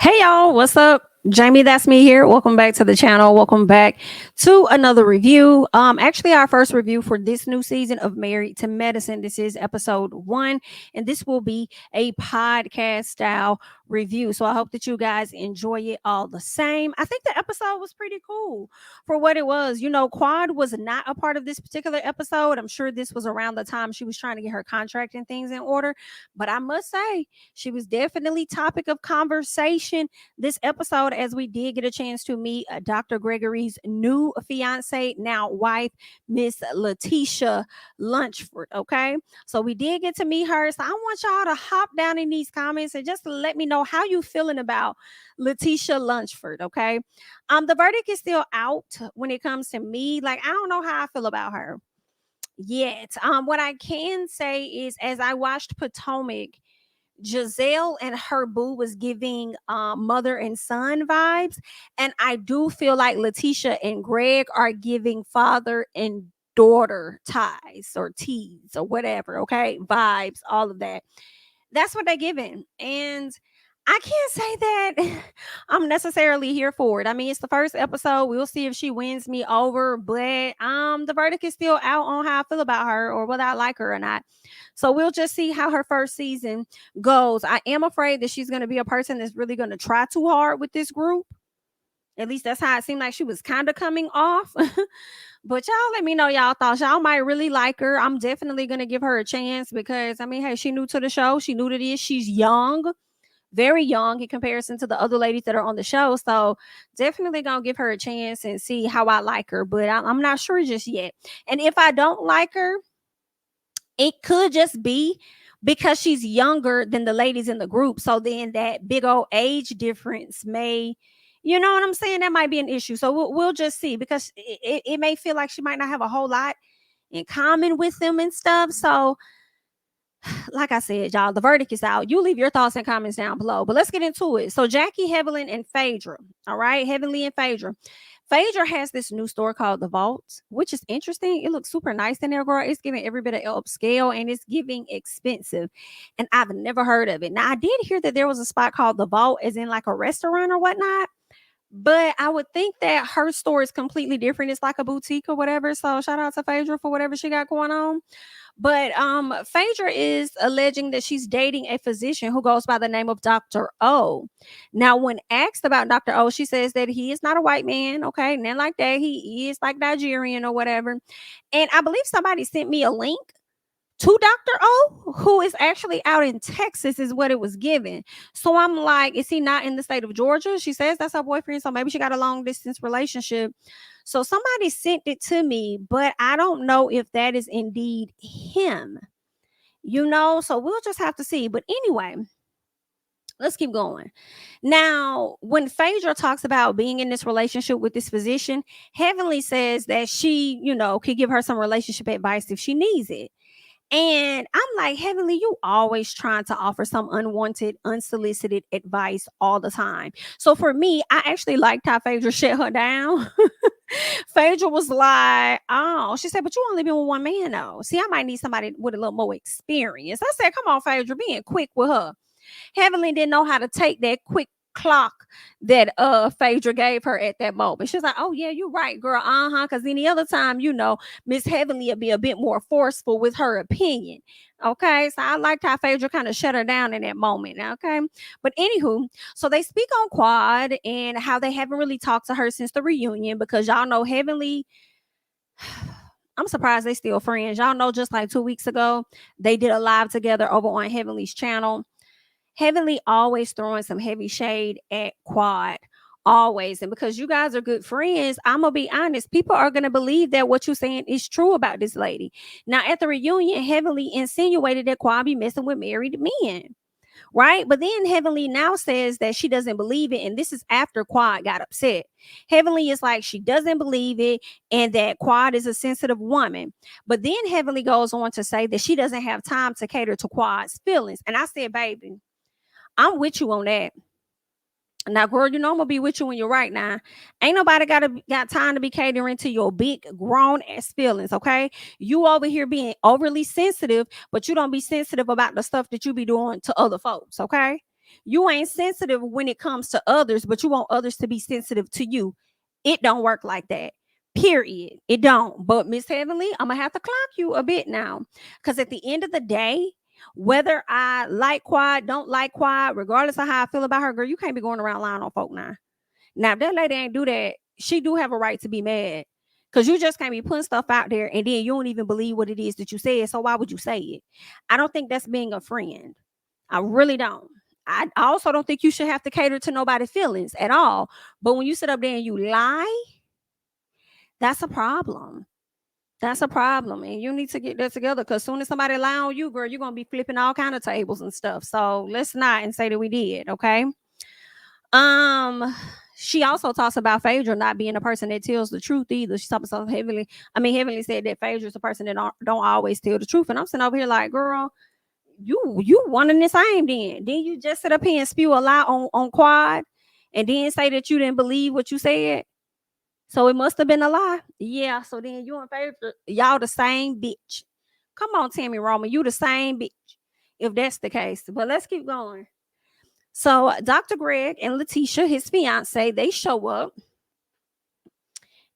Hey y'all, what's up? Jamie, that's me here. Welcome back to the channel. Welcome back to another review. Actually our first review for this new season of Married to Medicine. This is episode 1, and this will be a podcast style review. So I hope that you guys enjoy it all the same. I think the episode was pretty cool for what it was. You know, Quad was not a part of this particular episode. I'm sure this was around the time she was trying to get her contract and things in order, but I must say she was definitely topic of conversation this episode, as we did get a chance to meet Dr. Gregory's new fiance, now wife, Miss Letitia Lunchford. Okay, so we did get to meet her. So I want y'all to hop down in these comments and just let me know how you feeling about Letitia Lunchford. Okay, the verdict is still out when it comes to me. Like, I don't know how I feel about her yet. What I can say is, as I watched Potomac, Gizelle and her boo was giving mother and son vibes. And I do feel like Letitia and Greg are giving father and daughter ties or teas or whatever. Okay. Vibes, all of that. That's what they're giving. And I can't say that I'm necessarily here for it. I mean, it's the first episode. We'll see if she wins me over, but the verdict is still out on how I feel about her or whether I like her or not. So we'll just see how her first season goes. I am afraid that she's going to be a person that's really going to try too hard with this group. At least that's how it seemed like she was kind of coming off. But y'all let me know y'all thoughts. Y'all might really like her. I'm definitely going to give her a chance because, I mean, hey, she new to the show. She new to this. She's young, very young in comparison to the other ladies that are on the show. So definitely gonna give her a chance and see how I like her. But I'm not sure just yet. And if I don't like her, it could just be because she's younger than the ladies in the group. So then that big old age difference may, you know what I'm saying? That might be an issue. So we'll just see, because it may feel like she might not have a whole lot in common with them and stuff. So like I said, y'all, the verdict is out. You leave your thoughts and comments down below. But let's get into it. So Jackie, Heavenly, and Phaedra. All right, Heavenly and Phaedra. Phaedra has this new store called The Vault, which is interesting. It looks super nice in there, girl. It's giving every bit of upscale and it's giving expensive. And I've never heard of it. Now, I did hear that there was a spot called The Vault, as in like a restaurant or whatnot. But I would think that her store is completely different. It's like a boutique or whatever. So shout out to Phaedra for whatever she got going on. But Phaedra is alleging that she's dating a physician who goes by the name of Dr. O. Now, when asked about Dr. O, she says that he is not a white man, okay? Nothing like that. He is like Nigerian or whatever. And I believe somebody sent me a link to Dr. O, who is actually out in Texas, is what it was given. So I'm like, is he not in the state of Georgia? She says that's her boyfriend, so maybe she got a long distance relationship. So somebody sent it to me, but I don't know if that is indeed him, you know? So we'll just have to see. But anyway, let's keep going. Now, when Phaedra talks about being in this relationship with this physician, Heavenly says that she, you know, could give her some relationship advice if she needs it. And I'm like, Heavenly, you always trying to offer some unwanted, unsolicited advice all the time. So for me, I actually liked how Phaedra shut her down. Phaedra was like, oh, she said, but you only been with one man though. See, I might need somebody with a little more experience. I said, come on, Phaedra, being quick with her. Heavenly didn't know how to take that quick clock that Phaedra gave her at that moment. She's like, oh yeah, you're right, girl. Because any other time, you know, Miss Heavenly would be a bit more forceful with her opinion. Okay, so I liked how Phaedra kind of shut her down in that moment. Okay, but anywho, so they speak on Quad and how they haven't really talked to her since the reunion, because y'all know Heavenly, I'm surprised they still friends. Y'all know, just like 2 weeks ago, they did a live together over on Heavenly's channel. Heavenly always throwing some heavy shade at Quad, always. And because you guys are good friends, I'm gonna be honest, people are gonna believe that what you're saying is true about this lady. Now, at the reunion, Heavenly insinuated that Quad be messing with married men, right? But then Heavenly now says that she doesn't believe it, and this is after Quad got upset. Heavenly is like, she doesn't believe it, and that Quad is a sensitive woman. But then Heavenly goes on to say that she doesn't have time to cater to Quad's feelings. And I said, baby, I'm with you on that. Now, girl, you know I'm gonna be with you when you're right. Now, ain't nobody got time to be catering to your big grown ass feelings. Okay, you over here being overly sensitive, but you don't be sensitive about the stuff that you be doing to other folks. Okay, You ain't sensitive when it comes to others, but you want others to be sensitive to you. It don't work like that. Period. It don't. But Miss Heavenly, I'm gonna have to clock you a bit now. Because at the end of the day, whether I like quiet, don't like quiet, regardless of how I feel about her, girl, you can't be going around lying on folk now. Now, if that lady ain't do that, she do have a right to be mad. Because you just can't be putting stuff out there and then you don't even believe what it is that you said. So why would you say it? I don't think that's being a friend. I really don't. I also don't think you should have to cater to nobody's feelings at all. But when you sit up there and you lie, that's a problem. That's a problem. And you need to get that together because soon as somebody lie on you, girl, you're going to be flipping all kind of tables and stuff. So let's not and say that we did. Okay. She also talks about Phaedra not being a person that tells the truth either. She talks about Heavenly. I mean, Heavenly said that Phaedra is a person that don't always tell the truth. And I'm sitting over here like, girl, you one and the same then. Then you just sit up here and spew a lie on Quad and then say that you didn't believe what you said. So it must have been a lie. Yeah. So then you and Phaedra, y'all the same bitch. Come on, Tammy Roman, you the same bitch. If that's the case. But let's keep going. So Dr. Greg and Letitia, his fiance, they show up.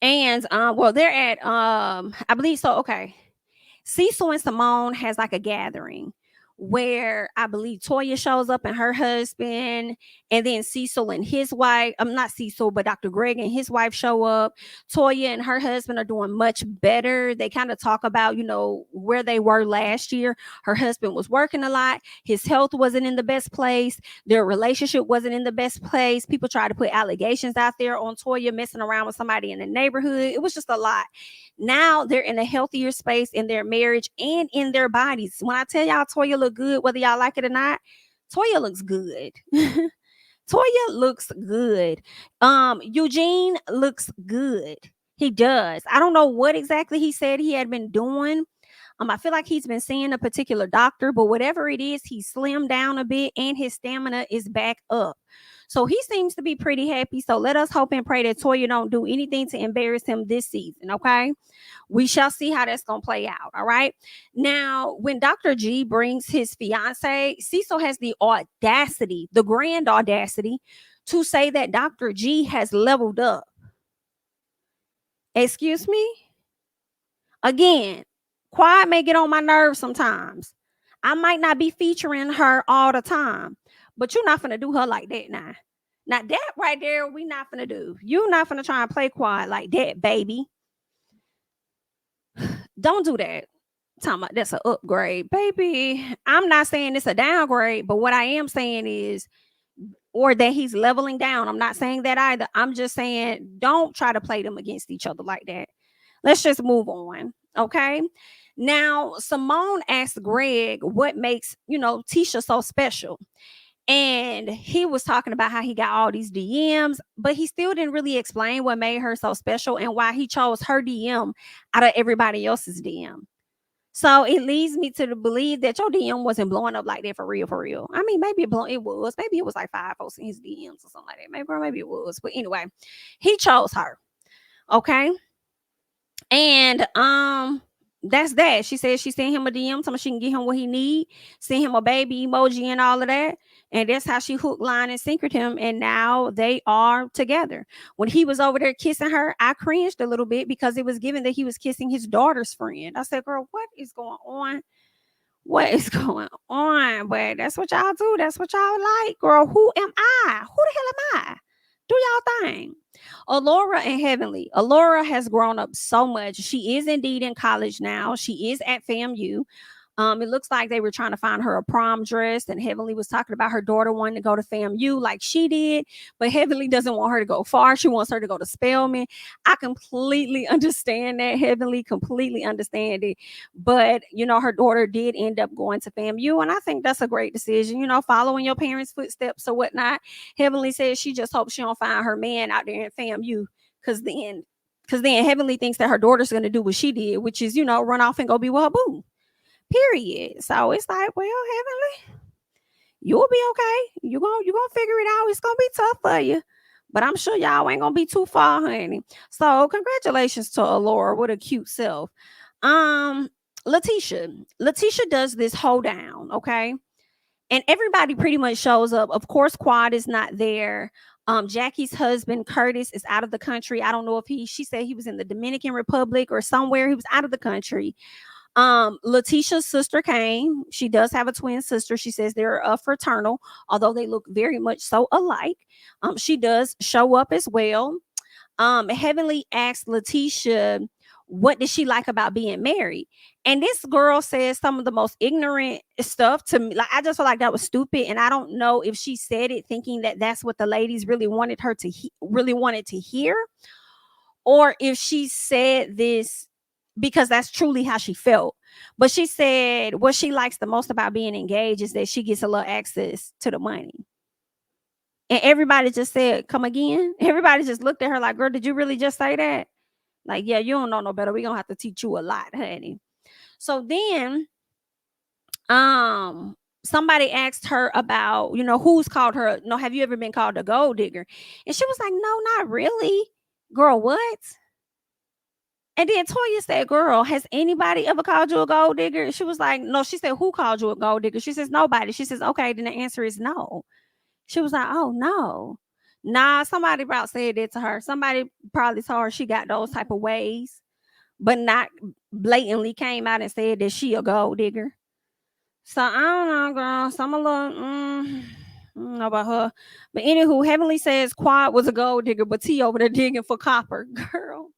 And well, they're at I believe so. Okay. Cecil and Simone has like a gathering where I believe Toya shows up and her husband, and then Cecil and his wife, not Cecil, but Dr. Greg and his wife show up. Toya and her husband are doing much better. They kind of talk about, where they were last year. Her husband was working a lot. His health wasn't in the best place. Their relationship wasn't in the best place. People tried to put allegations out there on Toya messing around with somebody in the neighborhood. It was just a lot. Now they're in a healthier space in their marriage and in their bodies. When I tell y'all Toya look good, whether y'all like it or not, Toya looks good. Toya looks good. Eugene looks good. He does. I don't know what exactly he said he had been doing. I feel like he's been seeing a particular doctor, but whatever it is, he slimmed down a bit and his stamina is back up. So he seems to be pretty happy. So let us hope and pray that Toya don't do anything to embarrass him this season. Okay. We shall see how that's going to play out. All right. Now, when Dr. G brings his fiance, Cecil has the audacity, the grand audacity to say that Dr. G has leveled up. Excuse me? Again, Quiet may get on my nerves sometimes. I might not be featuring her all the time, but you're not going to do her like that now. Now that right there, we not going to do. You're not going to try and play Quiet like that, baby. Don't do that. Talking about that's an upgrade, baby. I'm not saying it's a downgrade, but what I am saying is, or that he's leveling down. I'm not saying that either. I'm just saying don't try to play them against each other like that. Let's just move on. Okay. Now, Simone asked Greg what makes, Tisha so special. And he was talking about how he got all these DMs, but he still didn't really explain what made her so special and why he chose her DM out of everybody else's DM. So it leads me to believe that your DM wasn't blowing up like that for real, for real. I mean, maybe it was. Maybe it was like 5 folks in his DMs or something like that. Maybe it was. But anyway, he chose her. Okay. And that's that. She said she sent him a DM, so she can get him what he need, send him a baby emoji and all of that. And that's how she hook, line, and sinkered him. And now they are together. When he was over there kissing her, I cringed a little bit because it was given that he was kissing his daughter's friend. I said, girl, what is going on? What is going on? But that's what y'all do. That's what y'all like. Girl, who am I? Who the hell am I? Do y'all thing. Allura and Heavenly. Allura has grown up so much. She is indeed in college now. She is at FAMU. It looks like they were trying to find her a prom dress, and Heavenly was talking about her daughter wanting to go to FAMU like she did, but Heavenly doesn't want her to go far. She wants her to go to Spelman. I completely understand that. Heavenly completely understand it, but her daughter did end up going to FAMU, and I think that's a great decision. Following your parents' footsteps or whatnot. Heavenly says she just hopes she don't find her man out there in FAMU, because then Heavenly thinks that her daughter's going to do what she did, which is run off and go be with her boo. Period. So it's like, well, Heavenly, you'll be okay. You're gonna figure it out. It's gonna be tough for you, but I'm sure y'all ain't gonna be too far, honey. So congratulations to Allura. What a cute self. Letitia does this hold down, okay? And everybody pretty much shows up. Of course, Quad is not there. Jackie's husband Curtis is out of the country. I don't know if she said he was in the Dominican Republic or somewhere. He was out of the country. Letitia's sister came. She does have a twin sister. She says they're fraternal, although they look very much so alike. She does show up as well. Heavenly asked Letitia, what did she like about being married? And this girl says some of the most ignorant stuff to me. Like, I just feel like that was stupid. And I don't know if she said it thinking that that's what the ladies really wanted her to really wanted to hear, or if she said this because that's truly how she felt. But she said what she likes the most about being engaged is that she gets a little access to the money. And everybody just said, come again? Everybody just looked at her like, girl, did you really just say that? Like, yeah, you don't know no better. We're going to have to teach you a lot, honey. So then, somebody asked her about, who's called her, have you ever been called a gold digger? And she was like, no, not really. Girl, what? And then Toya said, girl, has anybody ever called you a gold digger? She was like, no. She said, who called you a gold digger? She says, nobody. She says, okay, then the answer is no. She was like, oh, no. Nah, somebody about said that to her. Somebody probably told her she got those type of ways, but not blatantly came out and said that she a gold digger. So I don't know, girl. Some a little, I don't know about her. But anywho, Heavenly says Quad was a gold digger, but T over there digging for copper. Girl.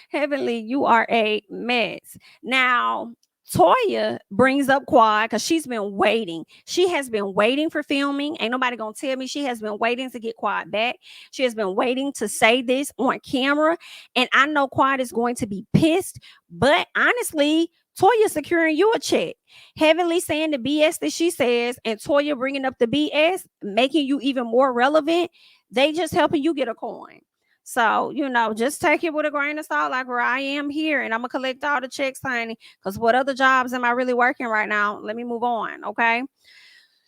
Heavenly, you are a mess. Now, Toya brings up Quad because she's been waiting. She has been waiting for filming. Ain't nobody gonna tell me she has been waiting to get Quad back. She has been waiting to say this on camera. And I know Quad is going to be pissed. But honestly, Toya securing you a check. Heavenly saying the BS that she says, and Toya bringing up the BS, making you even more relevant. They just helping you get a coin. So, just take it with a grain of salt, like where I am here, and I'm going to collect all the checks, honey, because what other jobs am I really working right now? Let me move on, okay?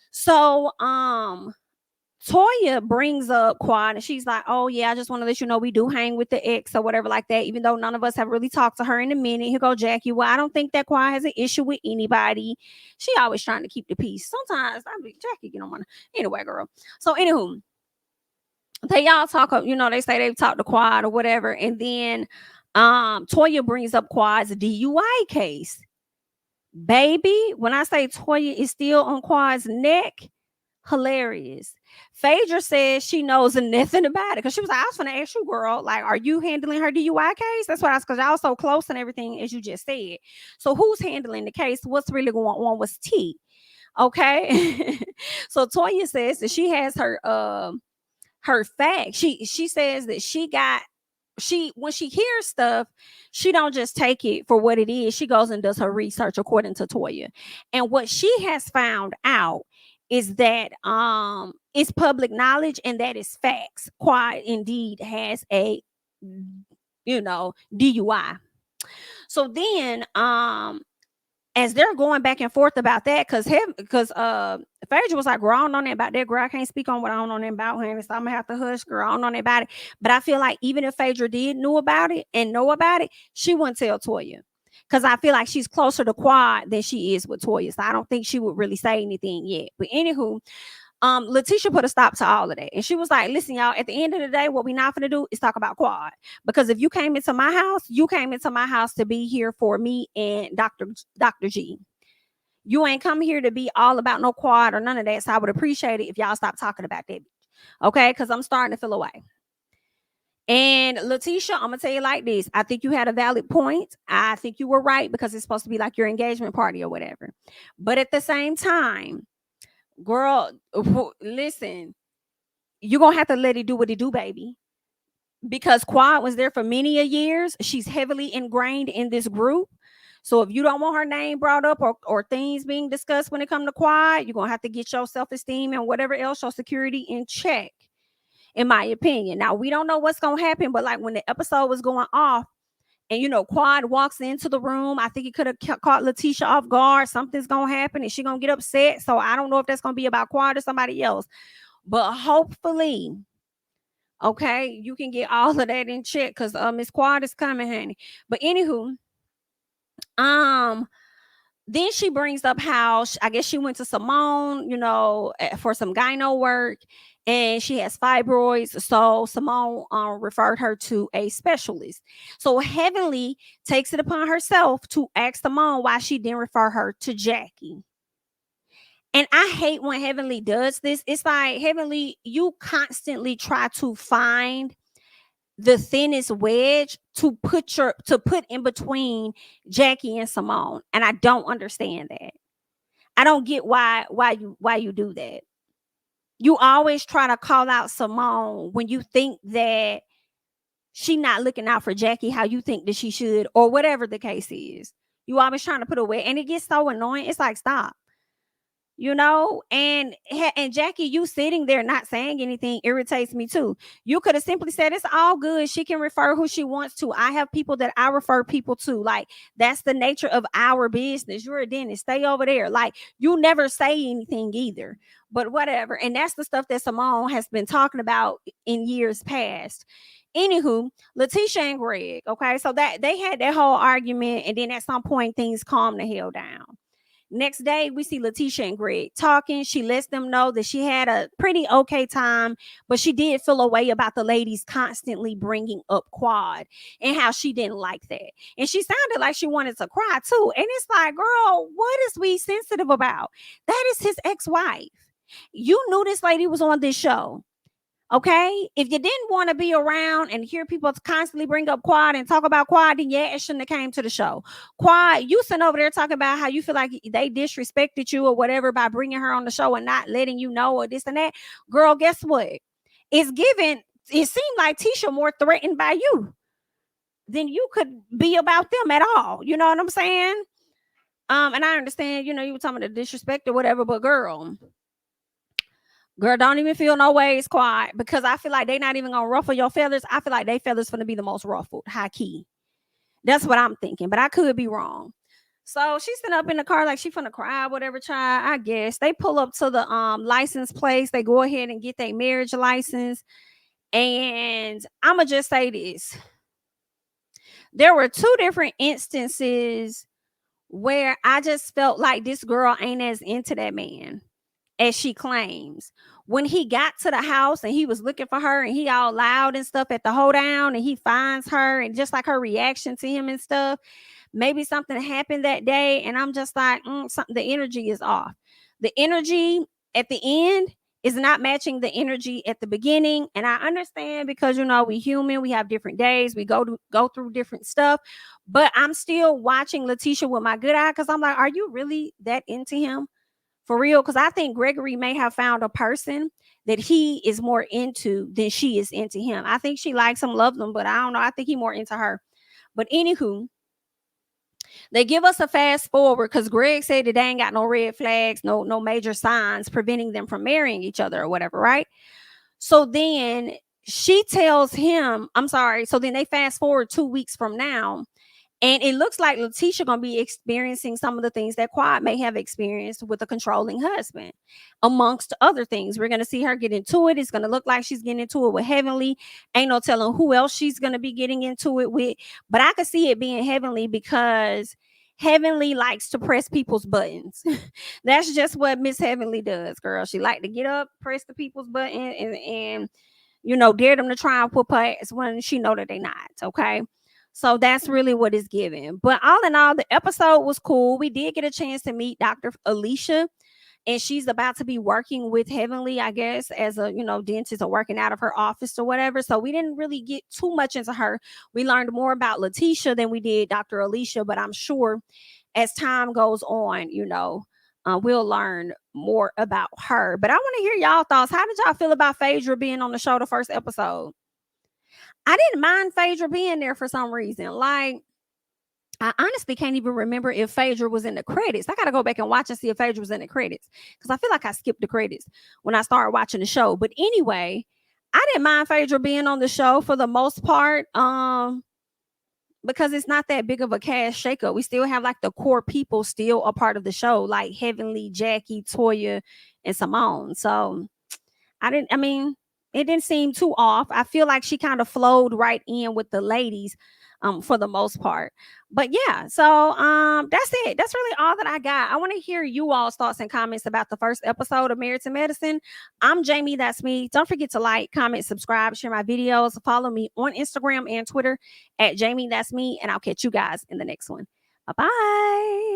So, Toya brings up Quad, and she's like, oh, yeah, I just want to let you know we do hang with the ex or whatever like that, even though none of us have really talked to her in a minute. Here go Jackie. Well, I don't think that Quad has an issue with anybody. She always trying to keep the peace. Sometimes I be Jackie, anyway, girl. So, anywho, they all talk, they say they've talked to Quad or whatever. And then Toya brings up Quad's DUI case. Baby, when I say Toya is still on Quad's neck, hilarious. Phaedra says she knows nothing about it because she was like, I was going to ask you, girl, like, are you handling her DUI case? That's what I was, because y'all so close and everything, as you just said. So who's handling the case? What's really going on with T? Okay. So Toya says that she has her fact. She says that when she hears stuff, she don't just take it for what it is. She goes and does her research according to Toya. And what she has found out is that it's public knowledge and that is facts. Quad indeed has a DUI. So then as they're going back and forth about that, because Phaedra was like, girl, I don't know about that, girl. I can't speak on what I don't know about him. So I'm gonna have to hush, girl. I don't know about it. But I feel like even if Phaedra did know about it, she wouldn't tell Toya. Because I feel like she's closer to Quad than she is with Toya. So I don't think she would really say anything yet. But anywho, Letitia put a stop to all of that. And she was like, listen, y'all, at the end of the day, what we're not going to do is talk about Quad. Because if you came into my house, you came into my house to be here for me and Dr. G. You ain't come here to be all about no Quad or none of that. So I would appreciate it if y'all stop talking about that. Okay? Because I'm starting to feel away. And Letitia, I'm going to tell you like this. I think you had a valid point. I think you were right because it's supposed to be like your engagement party or whatever. But at the same time, girl, listen, you're going to have to let it do what it do, baby. Because Quad was there for many a years. She's heavily ingrained in this group. So if you don't want her name brought up or things being discussed when it comes to Quad, you're going to have to get your self-esteem and whatever else, your security in check, in my opinion. Now, we don't know what's going to happen, but like when the episode was going off, and Quad walks into the room, I think he could have caught Letitia off guard. Something's gonna happen, and she's gonna get upset. So I don't know if that's gonna be about Quad or somebody else. But hopefully, okay, you can get all of that in check because Miss Quad is coming, honey. But anywho, then she brings up how I guess she went to Simone, for some gyno work, and she has fibroids. So Simone referred her to a specialist. So Heavenly takes it upon herself to ask Simone why she didn't refer her to Jackie. And I hate when Heavenly does this. It's like, Heavenly, you constantly try to find the thinnest wedge to put in between Jackie and Simone. And I don't understand that. I don't get why you do that. You always try to call out Simone when you think that she not looking out for Jackie how you think that she should, or whatever the case is. You always trying to put away, and it gets so annoying. It's like, stop. And Jackie, you sitting there not saying anything irritates me too. You could have simply said, it's all good. She can refer who she wants to. I have people that I refer people to. Like, that's the nature of our business. You're a dentist. Stay over there. Like, you never say anything either, but whatever. And that's the stuff that Simone has been talking about in years past. Anywho, Letitia and Greg. Okay. So that they had that whole argument. And then at some point things calmed the hell down. Next day, we see Letitia and Greg talking. She lets them know that she had a pretty okay time, but she did feel a way about the ladies constantly bringing up Quad and how she didn't like that. And she sounded like she wanted to cry too. And it's like, girl, what is we sensitive about? That is his ex-wife. You knew this lady was on this show. Okay, if you didn't want to be around and hear people constantly bring up Quad and talk about Quad, then yeah, it shouldn't have came to the show. Quad, you sitting over there talking about how you feel like they disrespected you or whatever by bringing her on the show and not letting you know or this and that. Girl, guess what? It's given. It seemed like Tisha more threatened by you than you could be about them at all. You know what I'm saying? And I understand, you were talking about the disrespect or whatever, but girl, don't even feel no ways quiet, because I feel like they not even gonna ruffle your feathers. I feel like they feathers gonna be the most ruffled, high key. That's what I'm thinking, but I could be wrong. So she's sitting up in the car like she finna cry, whatever, child. I guess they pull up to the license place. They go ahead and get their marriage license. And I'ma just say this. There were two different instances where I just felt like this girl ain't as into that man as she claims. When he got to the house and he was looking for her and he all loud and stuff at the hoedown and he finds her, and just like her reaction to him and stuff, maybe something happened that day. And I'm just like, something, the energy is off. The energy at the end is not matching the energy at the beginning. And I understand, because, we human, we have different days, we go through different stuff, but I'm still watching Letitia with my good eye, because I'm like, are you really that into him? For real, because I think Gregory may have found a person that he is more into than she is into him. I think she likes him, loves him, but I don't know. I think he's more into her. But anywho, they give us a fast forward because Greg said that they ain't got no red flags, no major signs preventing them from marrying each other or whatever, right? So then she tells him, I'm sorry. So then they fast forward 2 weeks from now. And it looks like Letitia gonna be experiencing some of the things that Quad may have experienced with a controlling husband, amongst other things. We're gonna see her get into it. It's gonna look like she's getting into it with Heavenly. Ain't no telling who else she's gonna be getting into it with. But I could see it being Heavenly, because Heavenly likes to press people's buttons. That's just what Miss Heavenly does, girl. She like to get up, press the people's button, and dare them to try and whoop her ass when she know that they not. Okay. So that's really what it's given. But all in all, the episode was cool. We did get a chance to meet Dr. Alicia, and she's about to be working with Heavenly, I guess, as a, dentist, or working out of her office or whatever. So we didn't really get too much into her. We learned more about Letitia than we did Dr. Alicia, but I'm sure as time goes on, we'll learn more about her. But I want to hear y'all thoughts. How did y'all feel about Phaedra being on the show the first episode? I didn't mind Phaedra being there for some reason. Like, I honestly can't even remember if Phaedra was in the credits. I got to go back and watch and see if Phaedra was in the credits, because I feel like I skipped the credits when I started watching the show. But anyway, I didn't mind Phaedra being on the show for the most part, because it's not that big of a cast shakeup. We still have like the core people still a part of the show, like Heavenly, Jackie, Toya, and Simone. So I It didn't seem too off. I feel like she kind of flowed right in with the ladies for the most part. But yeah, so that's it. That's really all that I got. I want to hear you all's thoughts and comments about the first episode of Married to Medicine. I'm Jamie, that's me. Don't forget to like, comment, subscribe, share my videos, follow me on Instagram and Twitter at Jamie, that's me, and I'll catch you guys in the next one. Bye-bye.